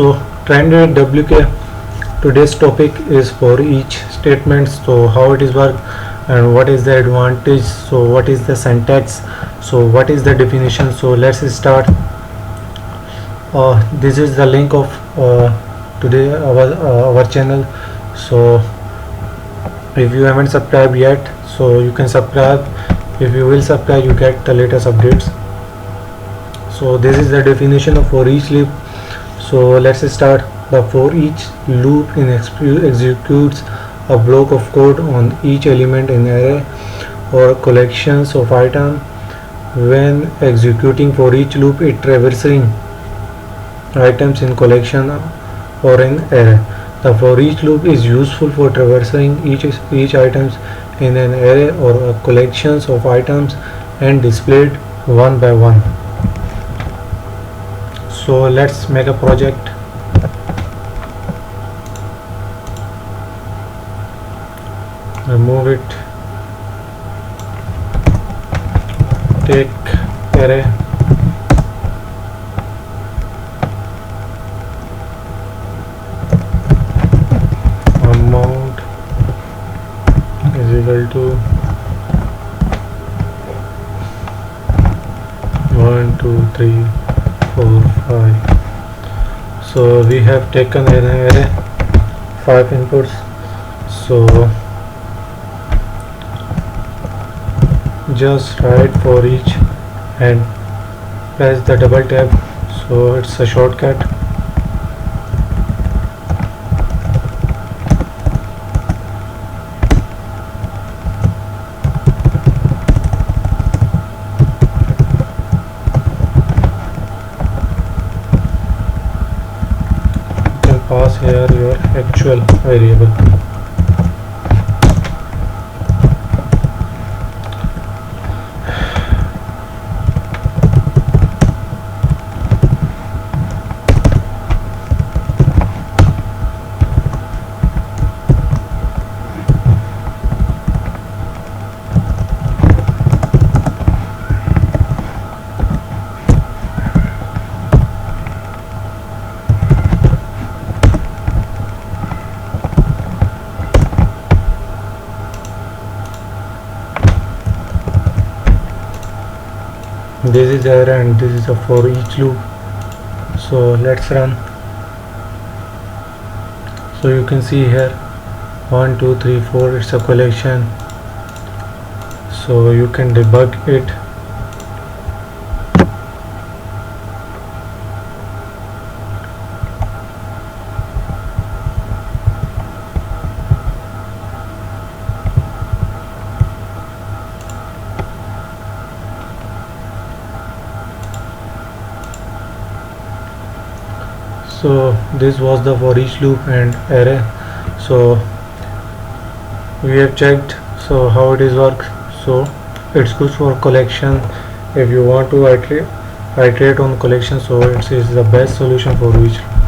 So trend WK, today's topic is for each statement. So how it is work and what is the advantage, so what is the syntax, so what is the definition. So let's start. This is the link of today our channel. So if you haven't subscribed yet, so you can subscribe. If you will subscribe, you get the latest updates. So this is the definition of for each loop. So let's start. The for each loop executes a block of code on each element in array or collections of items. When executing for each loop, it traversing items in collection or in array. The for each loop is useful for traversing each items in an array or a collections of items and displayed one by one. So let's make a project. Remove it, take array, amount is equal to 1 2 3 4 5. So we have taken an array 5 inputs. So just write for each and press the double tab, so it's a shortcut. You can pass here your actual variable. This is array and this is a for each loop. So let's run. So you can see here 1 2 3 4, it's a collection. So you can debug it. So this was the for each loop and array. So we have checked so how it is work. So it's good for collection. If you want to iterate on collection, so it is the best solution for each loop.